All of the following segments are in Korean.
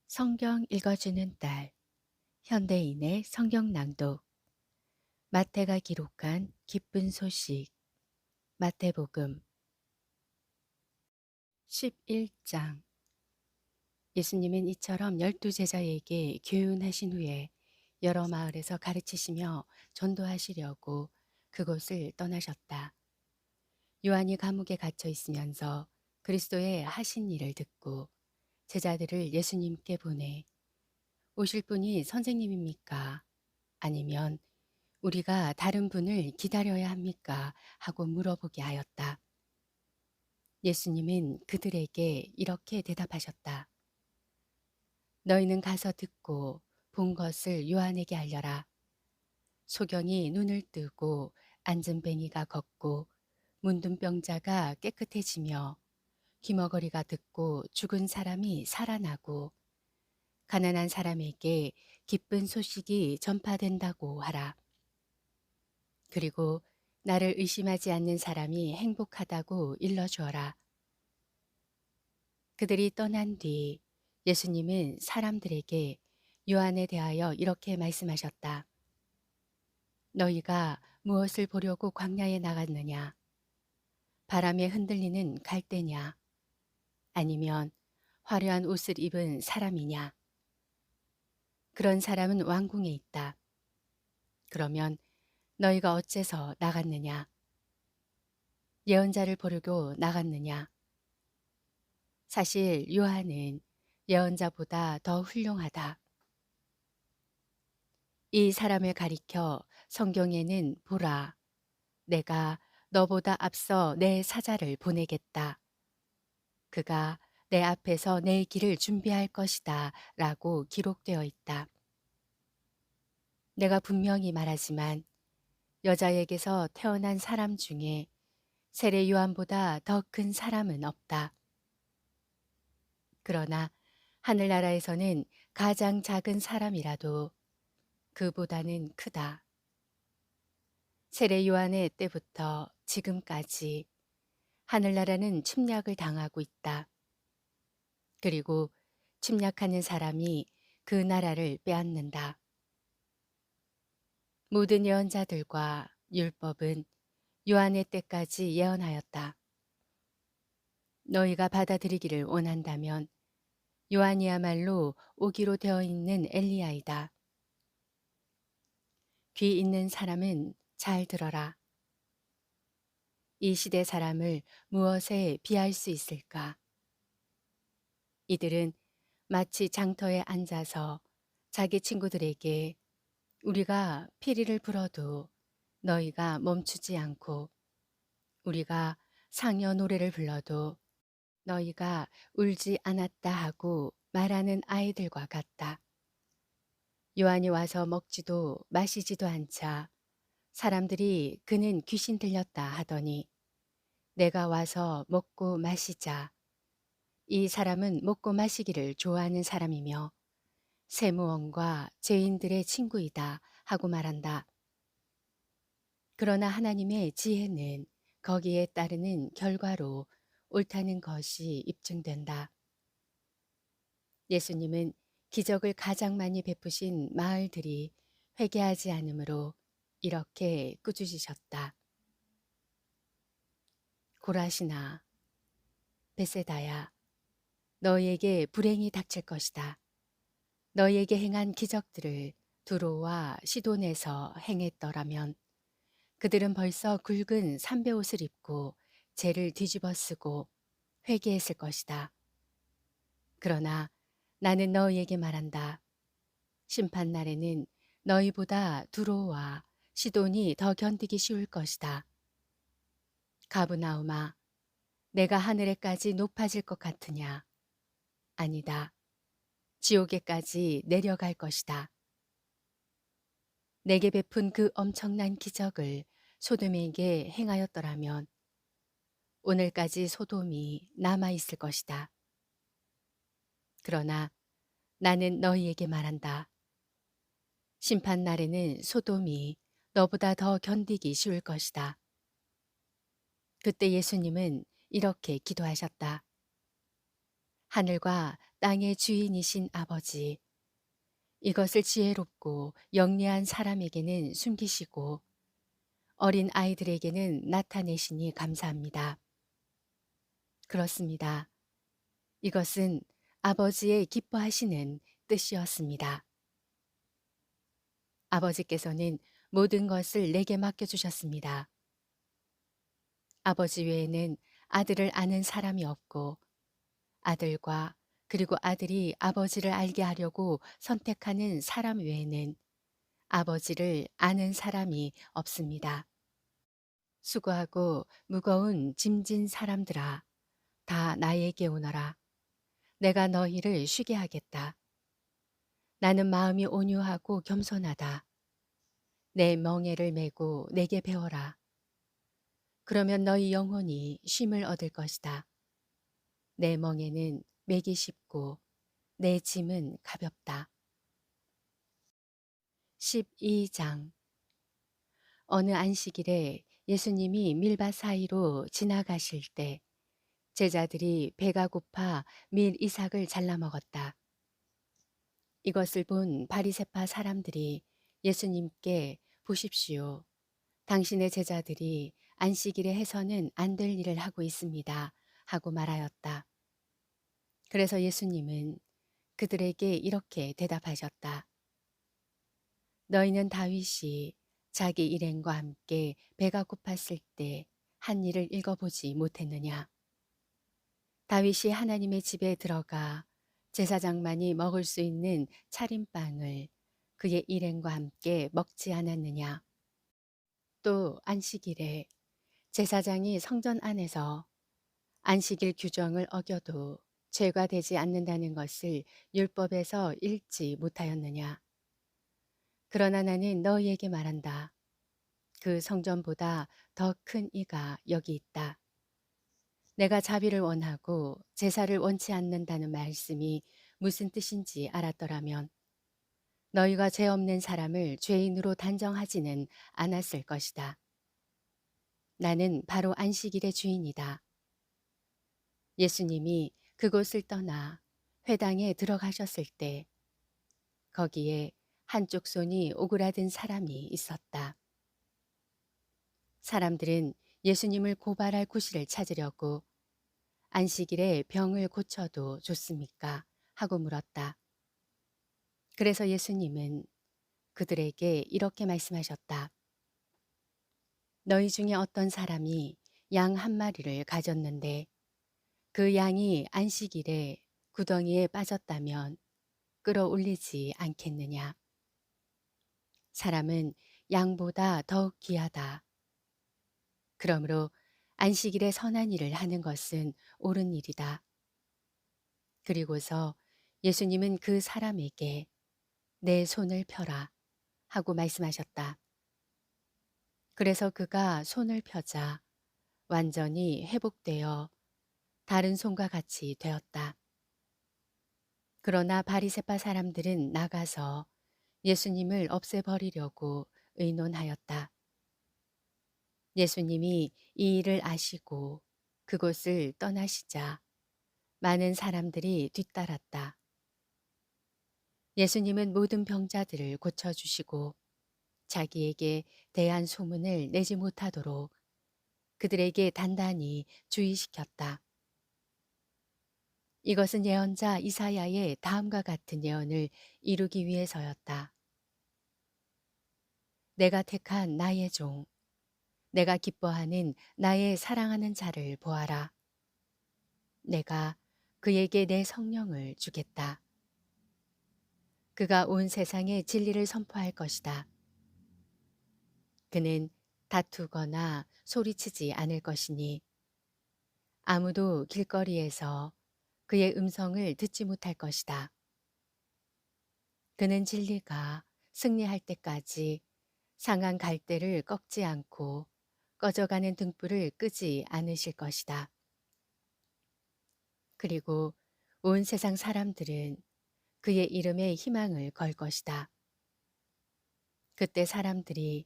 성경 읽어주는 딸, 현대인의 성경 낭독, 마태가 기록한 기쁜 소식, 마태복음 11장. 예수님은 이처럼 12제자에게 교훈하신 후에 여러 마을에서 가르치시며 전도하시려고 그곳을 떠나셨다. 요한이 감옥에 갇혀 있으면서 그리스도의 하신 일을 듣고 제자들을 예수님께 보내 오실 분이 선생님입니까? 아니면 우리가 다른 분을 기다려야 합니까? 하고 물어보게 하였다. 예수님은 그들에게 이렇게 대답하셨다. 너희는 가서 듣고 본 것을 요한에게 알려라. 소경이 눈을 뜨고 안진뱅이가 걷고 문둥병자가 깨끗해지며 귀머거리가 듣고 죽은 사람이 살아나고 가난한 사람에게 기쁜 소식이 전파된다고 하라. 그리고 나를 의심하지 않는 사람이 행복하다고 일러주어라. 그들이 떠난 뒤 예수님은 사람들에게 요한에 대하여 이렇게 말씀하셨다. 너희가 무엇을 보려고 광야에 나갔느냐? 바람에 흔들리는 갈대냐? 아니면 화려한 옷을 입은 사람이냐? 그런 사람은 왕궁에 있다. 그러면 너희가 어째서 나갔느냐? 예언자를 보려고 나갔느냐? 사실 요한은 예언자보다 더 훌륭하다. 이 사람을 가리켜 성경에는 보라, 내가 너보다 앞서 내 사자를 보내겠다. 그가 내 앞에서 내 길을 준비할 것이다 라고 기록되어 있다. 내가 분명히 말하지만 여자에게서 태어난 사람 중에 세례 요한보다 더 큰 사람은 없다. 그러나 하늘나라에서는 가장 작은 사람이라도 그보다는 크다. 세례 요한의 때부터 지금까지 하늘나라는 침략을 당하고 있다. 그리고 침략하는 사람이 그 나라를 빼앗는다. 모든 예언자들과 율법은 요한의 때까지 예언하였다. 너희가 받아들이기를 원한다면 요한이야말로 오기로 되어 있는 엘리야이다. 귀 있는 사람은 잘 들어라. 이 시대 사람을 무엇에 비할 수 있을까? 이들은 마치 장터에 앉아서 자기 친구들에게 우리가 피리를 불어도 너희가 멈추지 않고 우리가 상여 노래를 불러도 너희가 울지 않았다 하고 말하는 아이들과 같다. 요한이 와서 먹지도 마시지도 않자 사람들이 그는 귀신 들렸다 하더니 내가 와서 먹고 마시자. 이 사람은 먹고 마시기를 좋아하는 사람이며 세무원과 죄인들의 친구이다 하고 말한다. 그러나 하나님의 지혜는 거기에 따르는 결과로 옳다는 것이 입증된다. 예수님은 기적을 가장 많이 베푸신 마을들이 회개하지 않으므로 이렇게 꾸짖으셨다. 고라시나, 베세다야, 너희에게 불행이 닥칠 것이다. 너희에게 행한 기적들을 두로와 시돈에서 행했더라면 그들은 벌써 굵은 삼베옷을 입고 죄를 뒤집어 쓰고 회개했을 것이다. 그러나 나는 너희에게 말한다. 심판 날에는 너희보다 두로와 시돈이 더 견디기 쉬울 것이다. 가브나움아, 내가 하늘에까지 높아질 것 같으냐? 아니다. 지옥에까지 내려갈 것이다. 내게 베푼 그 엄청난 기적을 소돔에게 행하였더라면 오늘까지 소돔이 남아 있을 것이다. 그러나 나는 너희에게 말한다. 심판 날에는 소돔이 너보다 더 견디기 쉬울 것이다. 그때 예수님은 이렇게 기도하셨다. 하늘과 땅의 주인이신 아버지, 이것을 지혜롭고 영리한 사람에게는 숨기시고 어린 아이들에게는 나타내시니 감사합니다. 그렇습니다. 이것은 아버지의 기뻐하시는 뜻이었습니다. 아버지께서는 모든 것을 내게 맡겨주셨습니다. 아버지 외에는 아들을 아는 사람이 없고 아들과 그리고 아들이 아버지를 알게 하려고 선택하는 사람 외에는 아버지를 아는 사람이 없습니다. 수고하고 무거운 짐진 사람들아, 다 나에게 오너라. 내가 너희를 쉬게 하겠다. 나는 마음이 온유하고 겸손하다. 내 멍에를 메고 내게 배워라. 그러면 너희 영혼이 쉼을 얻을 것이다. 내 멍에는 매기 쉽고 내 짐은 가볍다. 12장. 어느 안식일에 예수님이 밀밭 사이로 지나가실 때 제자들이 배가 고파 밀 이삭을 잘라 먹었다. 이것을 본 바리새파 사람들이 예수님께 보십시오. 당신의 제자들이 안식일에 해서는 안 될 일을 하고 있습니다. 하고 말하였다. 그래서 예수님은 그들에게 이렇게 대답하셨다. 너희는 다윗이 자기 일행과 함께 배가 고팠을 때 한 일을 읽어보지 못했느냐? 다윗이 하나님의 집에 들어가 제사장만이 먹을 수 있는 차림빵을 그의 일행과 함께 먹지 않았느냐? 또 안식일에 제사장이 성전 안에서 안식일 규정을 어겨도 죄가 되지 않는다는 것을 율법에서 읽지 못하였느냐? 그러나 나는 너희에게 말한다. 그 성전보다 더 큰 이가 여기 있다. 내가 자비를 원하고 제사를 원치 않는다는 말씀이 무슨 뜻인지 알았더라면 너희가 죄 없는 사람을 죄인으로 단정하지는 않았을 것이다. 나는 바로 안식일의 주인이다. 예수님이 그곳을 떠나 회당에 들어가셨을 때 거기에 한쪽 손이 오그라든 사람이 있었다. 사람들은 예수님을 고발할 구실을 찾으려고 안식일에 병을 고쳐도 좋습니까? 하고 물었다. 그래서 예수님은 그들에게 이렇게 말씀하셨다. 너희 중에 어떤 사람이 양 한 마리를 가졌는데 그 양이 안식일에 구덩이에 빠졌다면 끌어올리지 않겠느냐? 사람은 양보다 더욱 귀하다. 그러므로 안식일에 선한 일을 하는 것은 옳은 일이다. 그리고서 예수님은 그 사람에게 내 손을 펴라 하고 말씀하셨다. 그래서 그가 손을 펴자 완전히 회복되어 다른 손과 같이 되었다. 그러나 바리새파 사람들은 나가서 예수님을 없애버리려고 의논하였다. 예수님이 이 일을 아시고 그곳을 떠나시자 많은 사람들이 뒤따랐다. 예수님은 모든 병자들을 고쳐주시고 자기에게 대한 소문을 내지 못하도록 그들에게 단단히 주의시켰다. 이것은 예언자 이사야의 다음과 같은 예언을 이루기 위해서였다. 내가 택한 나의 종, 내가 기뻐하는 나의 사랑하는 자를 보아라. 내가 그에게 내 성령을 주겠다. 그가 온 세상에 진리를 선포할 것이다. 그는 다투거나 소리치지 않을 것이니 아무도 길거리에서 그의 음성을 듣지 못할 것이다. 그는 진리가 승리할 때까지 상한 갈대를 꺾지 않고 꺼져가는 등불을 끄지 않으실 것이다. 그리고 온 세상 사람들은 그의 이름에 희망을 걸 것이다. 그때 사람들이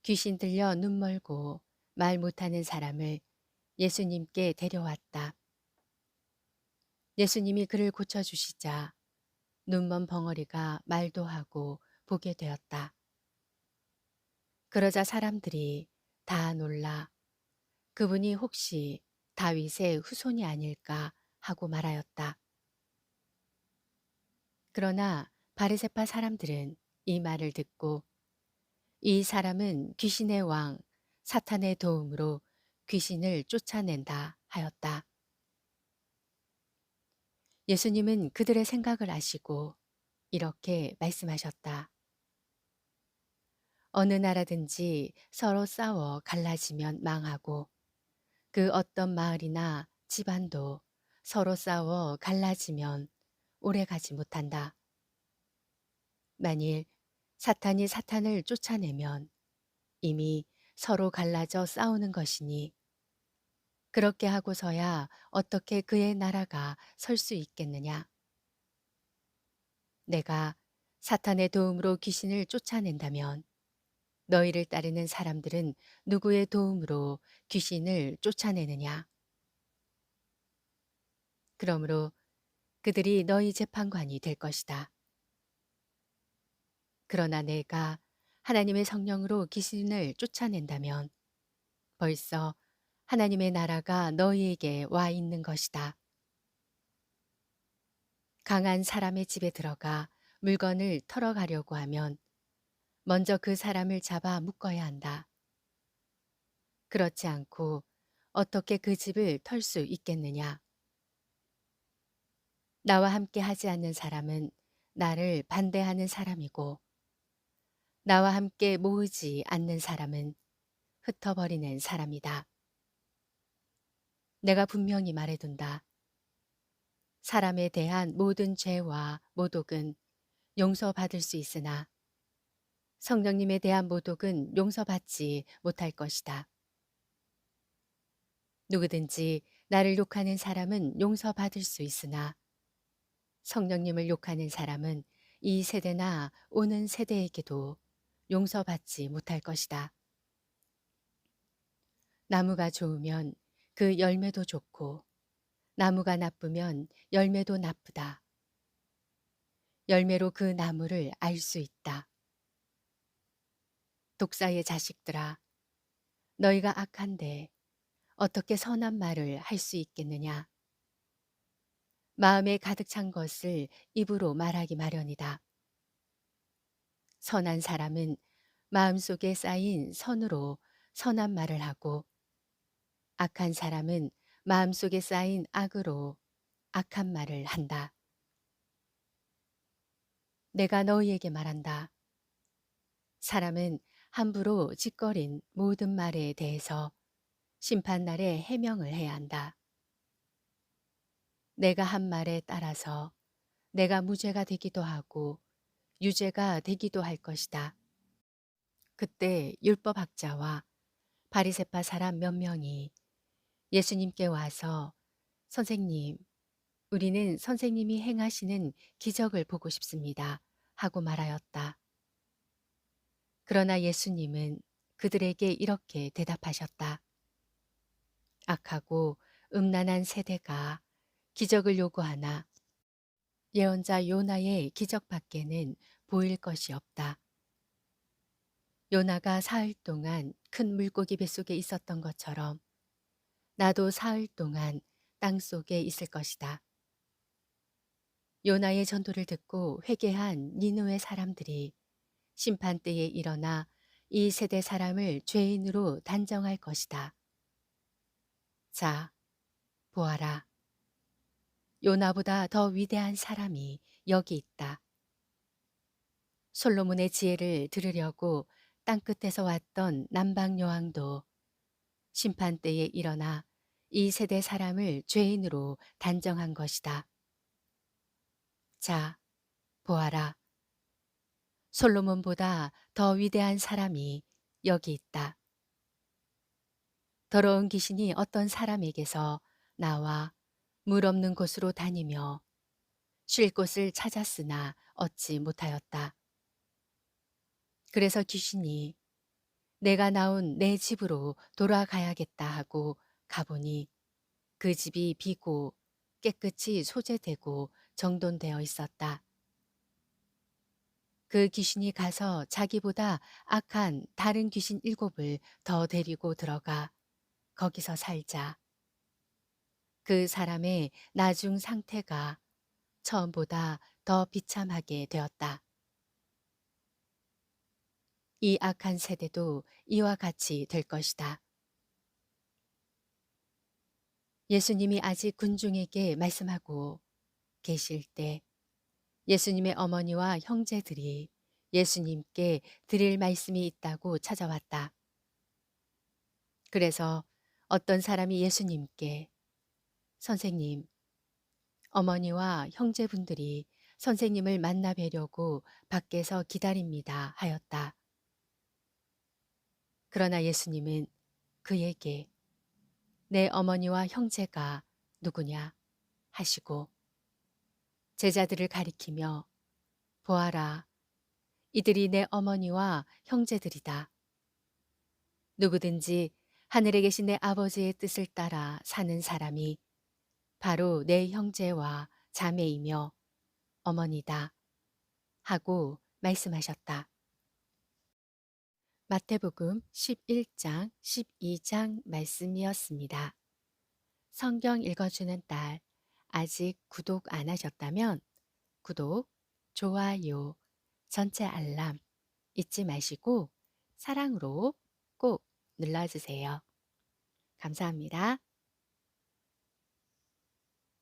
귀신 들려 눈멀고 말 못하는 사람을 예수님께 데려왔다. 예수님이 그를 고쳐주시자 눈먼 벙어리가 말도 하고 보게 되었다. 그러자 사람들이 다 놀라 그분이 혹시 다윗의 후손이 아닐까 하고 말하였다. 그러나 바리새파 사람들은 이 말을 듣고 이 사람은 귀신의 왕 사탄의 도움으로 귀신을 쫓아낸다 하였다. 예수님은 그들의 생각을 아시고 이렇게 말씀하셨다. 어느 나라든지 서로 싸워 갈라지면 망하고 그 어떤 마을이나 집안도 서로 싸워 갈라지면 오래 가지 못한다. 만일 사탄이 사탄을 쫓아내면 이미 서로 갈라져 싸우는 것이니 그렇게 하고서야 어떻게 그의 나라가 설 수 있겠느냐. 내가 사탄의 도움으로 귀신을 쫓아낸다면 너희를 따르는 사람들은 누구의 도움으로 귀신을 쫓아내느냐. 그러므로 그들이 너희 재판관이 될 것이다. 그러나 내가 하나님의 성령으로 귀신을 쫓아낸다면 벌써 하나님의 나라가 너희에게 와 있는 것이다. 강한 사람의 집에 들어가 물건을 털어가려고 하면 먼저 그 사람을 잡아 묶어야 한다. 그렇지 않고 어떻게 그 집을 털 수 있겠느냐? 나와 함께 하지 않는 사람은 나를 반대하는 사람이고 나와 함께 모으지 않는 사람은 흩어버리는 사람이다. 내가 분명히 말해둔다. 사람에 대한 모든 죄와 모독은 용서받을 수 있으나 성령님에 대한 모독은 용서받지 못할 것이다. 누구든지 나를 욕하는 사람은 용서받을 수 있으나 성령님을 욕하는 사람은 이 세대나 오는 세대에게도 용서받지 못할 것이다. 나무가 좋으면 그 열매도 좋고 나무가 나쁘면 열매도 나쁘다. 열매로 그 나무를 알 수 있다. 독사의 자식들아, 너희가 악한데 어떻게 선한 말을 할 수 있겠느냐? 마음에 가득 찬 것을 입으로 말하기 마련이다. 선한 사람은 마음속에 쌓인 선으로 선한 말을 하고 악한 사람은 마음속에 쌓인 악으로 악한 말을 한다. 내가 너희에게 말한다. 사람은 함부로 짓거린 모든 말에 대해서 심판날에 해명을 해야 한다. 내가 한 말에 따라서 내가 무죄가 되기도 하고 유죄가 되기도 할 것이다. 그때 율법학자와 바리새파 사람 몇 명이 예수님께 와서 선생님, 우리는 선생님이 행하시는 기적을 보고 싶습니다. 하고 말하였다. 그러나 예수님은 그들에게 이렇게 대답하셨다. 악하고 음란한 세대가 기적을 요구하나 예언자 요나의 기적밖에는 보일 것이 없다. 요나가 사흘 동안 큰 물고기 뱃속에 있었던 것처럼 나도 사흘 동안 땅 속에 있을 것이다. 요나의 전도를 듣고 회개한 니느웨 사람들이 심판 때에 일어나 이 세대 사람을 죄인으로 단정할 것이다. 자, 보아라. 요나보다 더 위대한 사람이 여기 있다. 솔로몬의 지혜를 들으려고 땅끝에서 왔던 남방 여왕도 심판 때에 일어나 이 세대 사람을 죄인으로 단정한 것이다. 자, 보아라. 솔로몬보다 더 위대한 사람이 여기 있다. 더러운 귀신이 어떤 사람에게서 나와 물 없는 곳으로 다니며 쉴 곳을 찾았으나 얻지 못하였다. 그래서 귀신이 내가 나온 내 집으로 돌아가야겠다 하고 가보니 그 집이 비고 깨끗이 소재되고 정돈되어 있었다. 그 귀신이 가서 자기보다 악한 다른 귀신 7을 더 데리고 들어가 거기서 살자. 그 사람의 나중 상태가 처음보다 더 비참하게 되었다. 이 악한 세대도 이와 같이 될 것이다. 예수님이 아직 군중에게 말씀하고 계실 때 예수님의 어머니와 형제들이 예수님께 드릴 말씀이 있다고 찾아왔다. 그래서 어떤 사람이 예수님께 선생님, 어머니와 형제분들이 선생님을 만나 뵈려고 밖에서 기다립니다 하였다. 그러나 예수님은 그에게 내 어머니와 형제가 누구냐 하시고 제자들을 가리키며 보아라, 이들이 내 어머니와 형제들이다. 누구든지 하늘에 계신 내 아버지의 뜻을 따라 사는 사람이 바로 내 형제와 자매이며 어머니다 하고 말씀하셨다. 마태복음 11장, 12장 말씀이었습니다. 성경 읽어주는 딸, 아직 구독 안 하셨다면 구독, 좋아요, 전체 알람 잊지 마시고 사랑으로 꼭 눌러주세요. 감사합니다.